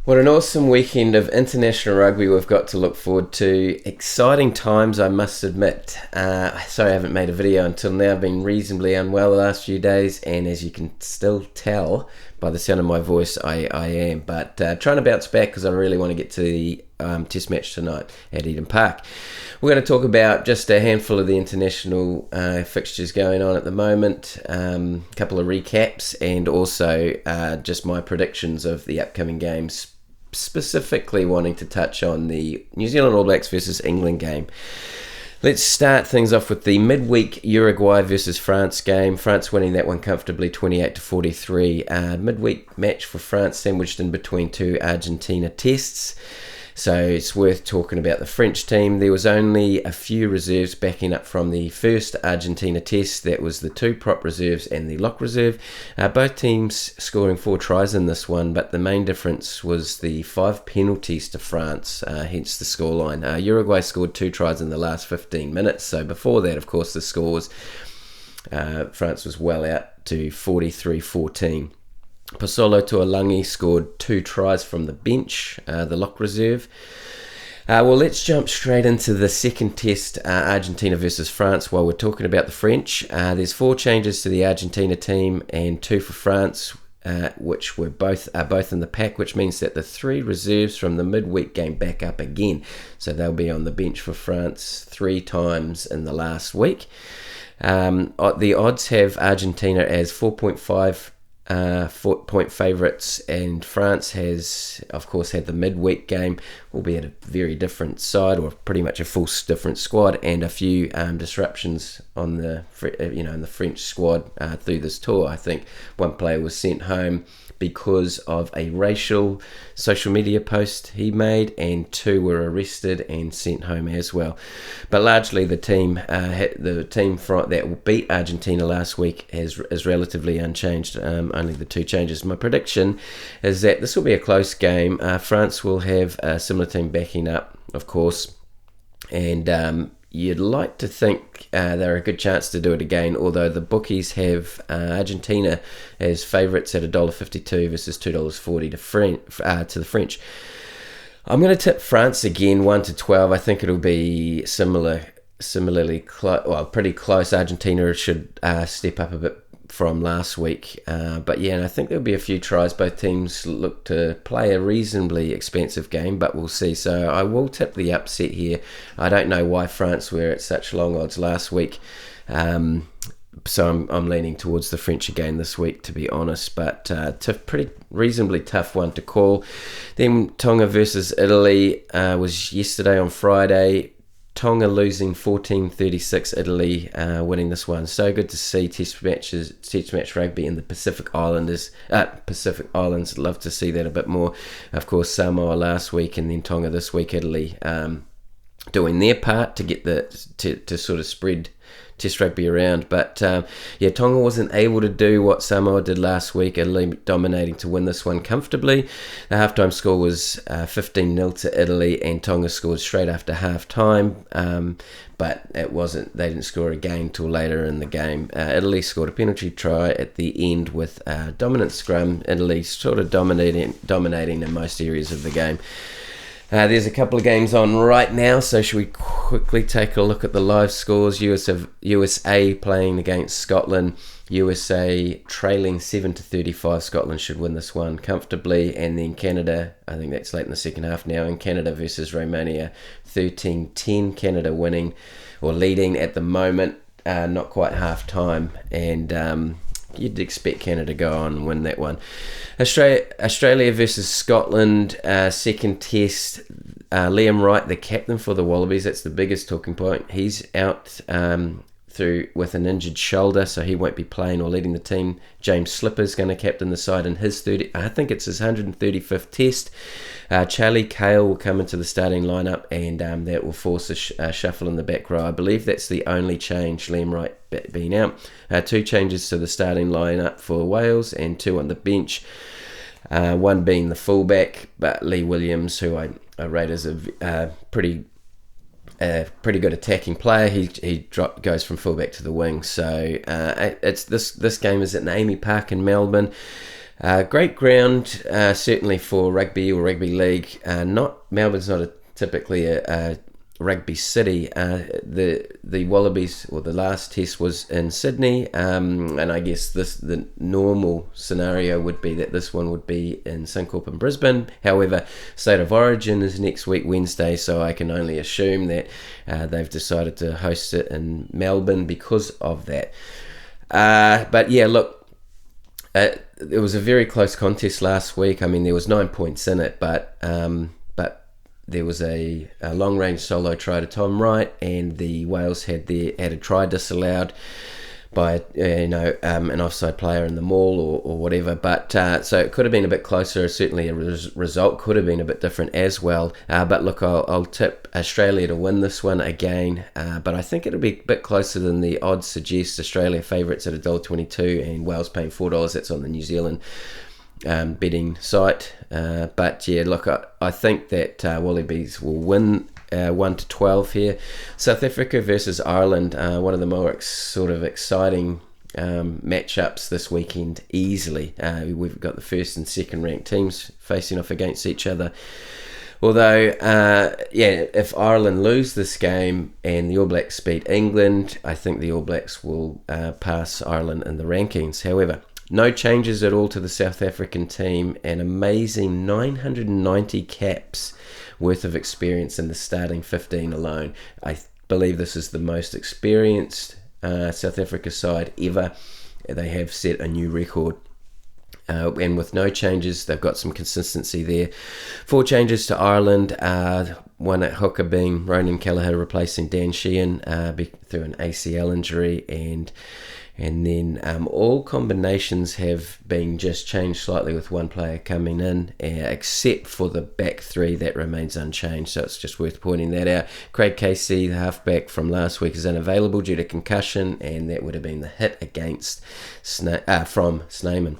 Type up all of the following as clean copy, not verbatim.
What an awesome weekend of international rugby we've got to look forward to. Exciting times, I must admit. Sorry I haven't made a video until now. I've been reasonably unwell the last few days, and as you can still tell by the sound of my voice, I am. But trying to bounce back because I really want to get to the test match tonight at Eden Park. We're going to talk about just a handful of the international fixtures going on at the moment, a couple of recaps, and also just my predictions of the upcoming games, specifically wanting to touch on the New Zealand All Blacks versus England game. Let's start things off with the midweek Uruguay versus France game. France winning that one comfortably 28-43. Midweek match for France sandwiched in between two Argentina tests. So it's worth talking about the French team. There was only a few reserves backing up from the first Argentina test. That was the two prop reserves and the lock reserve. Both teams scoring 4 tries in this one, but the main difference was the 5 penalties to France, hence the scoreline. Uruguay scored 2 tries in the last 15 minutes. So before that, of course, the score was France was well out to 43-14. Pasolo Tuolangi scored 2 tries from the bench, the lock reserve. Well, let's jump straight into the second test, Argentina versus France, while we're talking about the French. There's 4 changes to the Argentina team and 2 for France, which are both in the pack, which means that the 3 reserves from the midweek game back up again. So they'll be on the bench for France 3 times in the last week. The odds have Argentina as 4.5 point favourites, and France has of course had the midweek game, albeit a very different side, or pretty much a full different squad, and a few disruptions on the in the French squad through this tour. I think one player was sent home because of a racial social media post he made, and 2 were arrested and sent home as well. But largely the team that beat Argentina last week is relatively unchanged, only the 2 changes. My prediction is that this will be a close game. France will have a similar team backing up, of course, and you'd like to think they're a good chance to do it again, although the bookies have Argentina as favourites at $1.52 versus $2.40 to the French. I'm going to tip France again 1-12. I think it'll be similarly pretty close. Argentina should step up a bit from last week, but yeah, and I think there'll be a few tries. Both teams look to play a reasonably expensive game, but we'll see. So I will tip the upset here. I don't know why France were at such long odds last week, so I'm leaning towards the French again this week, to be honest, but pretty reasonably tough one to call. Then Tonga versus Italy was yesterday on Friday. Tonga losing 14-36, Italy winning this one. So good to see test match rugby in the Pacific Islands. Love to see that a bit more. Of course, Samoa last week and then Tonga this week. Italy doing their part to get to sort of spread test rugby around, but Tonga wasn't able to do what Samoa did last week, Italy dominating to win this one comfortably. The halftime score was 15-0 to Italy, and Tonga scored straight after halftime, but they didn't score again till later in the game. Italy scored a penalty try at the end with a dominant scrum. Italy sort of dominating in most areas of the game. There's a couple of games on right now, so should we quickly take a look at the live scores? USA playing against Scotland. USA trailing 7-35. Scotland should win this one comfortably. And then Canada, I think that's late in the second half now, and Canada versus Romania, 13-10. Canada winning or leading at the moment, not quite half time, and you'd expect Canada to go on and win that one. Australia versus Scotland, second test. Liam Wright, the captain for the Wallabies, that's the biggest talking point. He's out with an injured shoulder, so he won't be playing or leading the team. James Slipper's going to captain the side in his 135th test. Charlie Cale will come into the starting lineup, and that will force a shuffle in the back row. I believe that's the only change, Liam Wright being out. 2 changes to the starting lineup for Wales and 2 on the bench. One being the fullback, but Lee Williams, who I rate as a pretty good attacking player. He goes from fullback to the wing. So it's this game is at Amy Park in Melbourne. Great ground, certainly for rugby or rugby league. Melbourne's not typically a rugby city. The Wallabies, or the last test, was in Sydney, and I guess the normal scenario would be that this one would be in Suncorp in Brisbane. However, State of Origin is next week Wednesday, so I can only assume that they've decided to host it in Melbourne because of that. But yeah, look. It was a very close contest last week. I mean, there was 9 points in it, but there was a long-range solo try to Tom Wright, and the Wales had a try disallowed by an offside player in the maul or whatever. But so it could have been a bit closer. Certainly, a result could have been a bit different as well. But look, I'll tip Australia to win this one again. But I think it'll be a bit closer than the odds suggest. Australia favourites at $1.22 and Wales paying $4. That's on the New Zealand betting site. But yeah, look, I think that Wallabies will win 1-12 here. South Africa versus Ireland, one of the more sort of exciting matchups this weekend easily. We've got the first and second ranked teams facing off against each other. Although, if Ireland lose this game and the All Blacks beat England, I think the All Blacks will pass Ireland in the rankings. However, no changes at all to the South African team. An amazing 990 caps worth of experience in the starting 15 alone. I believe this is the most experienced South Africa side ever. They have set a new record. And with no changes, they've got some consistency there. 4 changes to Ireland, one at hooker being Ronan Kelleher replacing Dan Sheehan through an ACL injury, and then all combinations have been just changed slightly with one player coming in, except for the back 3 that remains unchanged. So it's just worth pointing that out. Craig Casey, the halfback from last week, is unavailable due to concussion, and that would have been the hit against from Snyman.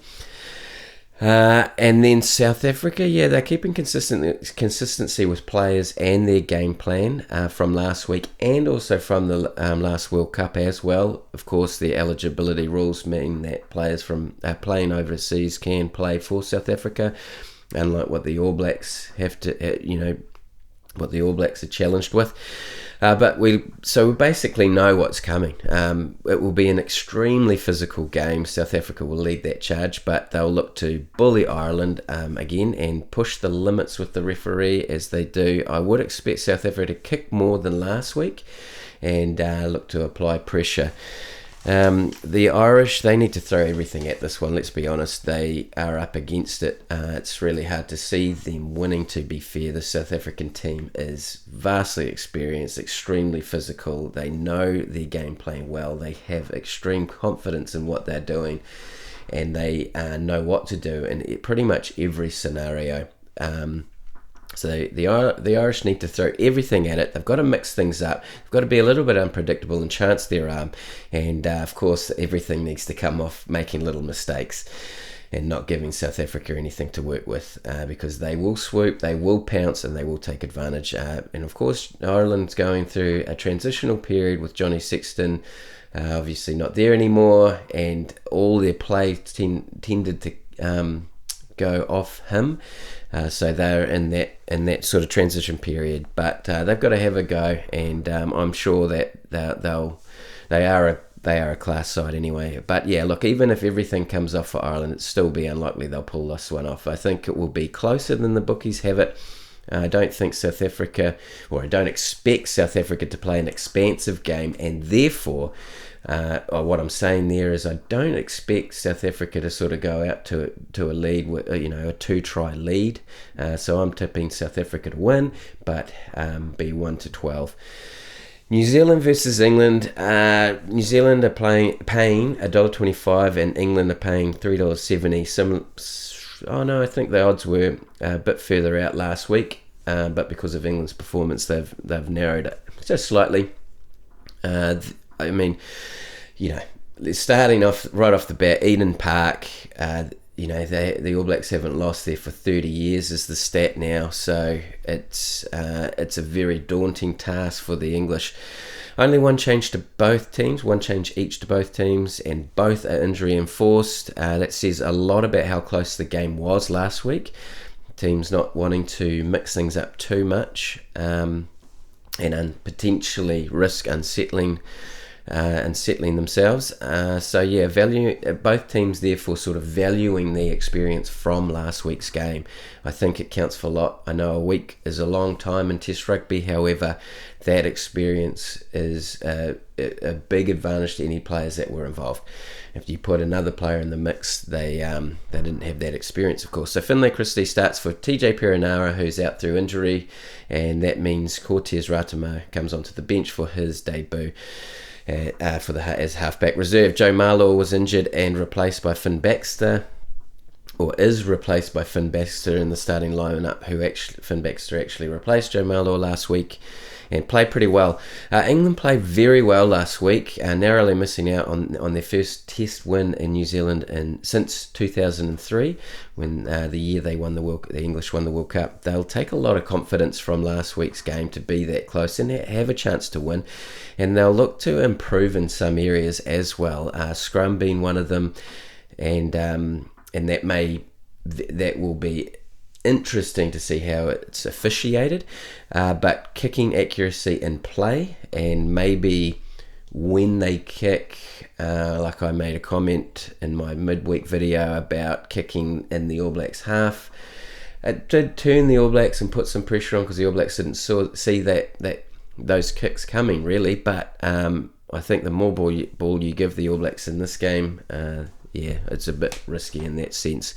And then South Africa, they're keeping consistency with players and their game plan from last week, and also from the last World Cup as well. Of course, the eligibility rules mean that players from playing overseas can play for South Africa, unlike what the All Blacks have to, what the All Blacks are challenged with. But we basically know what's coming. It will be an extremely physical game. South Africa will lead that charge, but they'll look to bully Ireland again and push the limits with the referee as they do. I would expect South Africa to kick more than last week and look to apply pressure. The Irish, they need to throw everything at this one, let's be honest. They are up against it. It's really hard to see them winning, to be fair. The South African team is vastly experienced, extremely physical. They know their game plan well. They have extreme confidence in what they're doing, and they know what to do in pretty much every scenario. So the Irish need to throw everything at it. They've got to mix things up. They've got to be a little bit unpredictable and chance their arm. And of course, everything needs to come off making little mistakes and not giving South Africa anything to work with, because they will swoop, they will pounce, and they will take advantage. And of course, Ireland's going through a transitional period with Johnny Sexton obviously not there anymore, and all their play tended to go off him. So they're in that sort of transition period, but they've got to have a go, and I'm sure that they are a class side anyway. But yeah, look, even if everything comes off for Ireland, it'd still be unlikely they'll pull this one off. I think it will be closer than the bookies have it. I don't think South Africa, or I don't expect South Africa to play an expansive game, and therefore, what I'm saying there is I don't expect South Africa to sort of go out to a lead with a 2-try lead. So I'm tipping South Africa to win, but be 1-12. New Zealand versus England. New Zealand are paying $1.25, and England are paying $3.70. I think the odds were a bit further out last week, but because of England's performance, they've narrowed it just slightly. Starting off right off the bat, Eden Park. The All Blacks haven't lost there for 30 years is the stat now, so it's a very daunting task for the English. Only one change to both teams, one change each to both teams, and both are injury enforced. That says a lot about how close the game was last week. Teams not wanting to mix things up too much and potentially risk unsettling themselves. So yeah, both teams therefore sort of valuing the experience from last week's game. I think it counts for a lot. I know a week is a long time in Test rugby, however, that experience is a big advantage to any players that were involved. If you put another player in the mix, they didn't have that experience, of course. So Finlay Christie starts for TJ Perenara, who's out through injury, and that means Cortez Ratamo comes onto the bench for his debut. As halfback reserve. Joe Marlaw was injured and replaced by Finn Baxter, or is replaced by Finn Baxter in the starting lineup. Finn Baxter actually replaced Joe Marlaw last week and played pretty well. England played very well last week, narrowly missing out on their first Test win in New Zealand since 2003, when the year the English won the World Cup. They'll take a lot of confidence from last week's game to be that close and have a chance to win, and they'll look to improve in some areas as well. Scrum being one of them, and that will be interesting to see how it's officiated, but kicking accuracy in play, and maybe when they kick, like I made a comment in my midweek video about kicking in the All Blacks half, it did turn the All Blacks and put some pressure on, because the All Blacks didn't see those kicks coming really. But I think the more ball you give the All Blacks in this game, it's a bit risky in that sense.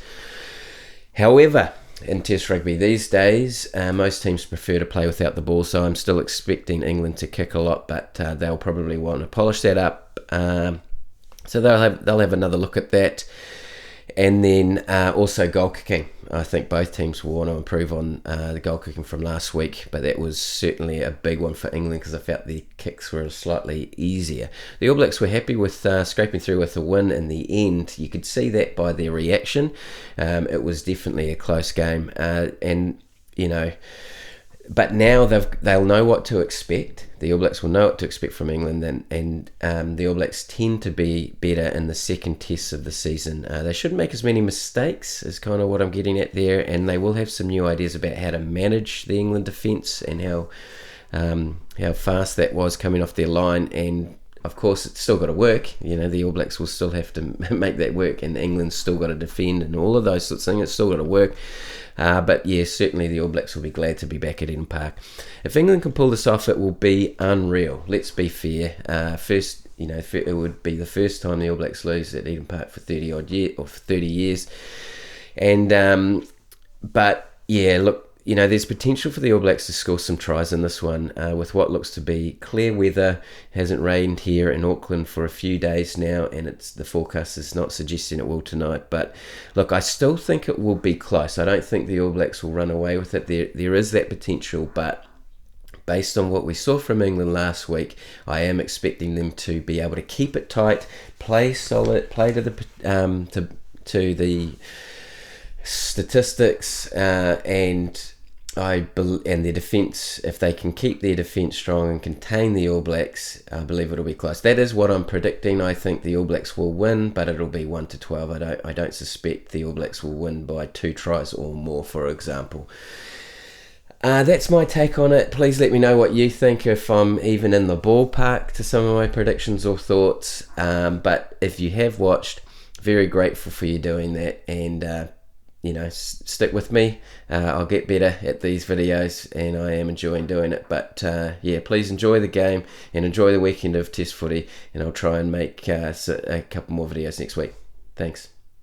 However, in Test rugby these days, most teams prefer to play without the ball, so I'm still expecting England to kick a lot, but they'll probably want to polish that up. So they'll have another look at that. And then also goal kicking. I think both teams will want to improve on the goal kicking from last week, but that was certainly a big one for England, because I felt the kicks were slightly easier. The All Blacks were happy with scraping through with a win in the end. You could see that by their reaction. It was definitely a close game, but now they'll know what to expect. The All Blacks will know what to expect from England, and the All Blacks tend to be better in the second test of the season. They shouldn't make as many mistakes, is kind of what I'm getting at there, and they will have some new ideas about how to manage the England defence and how fast that was coming off their line. And of course, it's still got to work. The All Blacks will still have to make that work, and England's still got to defend and all of those sorts of things. It's still got to work. But yeah, certainly the All Blacks will be glad to be back at Eden Park. If England can pull this off, it will be unreal. Let's be fair. It would be the first time the All Blacks lose at Eden Park for 30 years. And but yeah, look, there's potential for the All Blacks to score some tries in this one, with what looks to be clear weather. Hasn't rained here in Auckland for a few days now, and the forecast is not suggesting it will tonight. But look, I still think it will be close. I don't think the All Blacks will run away with it. There is that potential, but based on what we saw from England last week, I am expecting them to be able to keep it tight, play solid, play to the statistics, and their defence. If they can keep their defence strong and contain the All Blacks, I believe it'll be close. That is what I'm predicting. I think the All Blacks will win, but it'll be 1-12. I don't suspect the All Blacks will win by 2 tries or more, for example. That's my take on it. Please let me know what you think, if I'm even in the ballpark to some of my predictions or thoughts. But if you have watched, very grateful for you doing that, and stick with me. I'll get better at these videos, and I am enjoying doing it. But please enjoy the game and enjoy the weekend of Test footy, and I'll try and make a couple more videos next week. Thanks.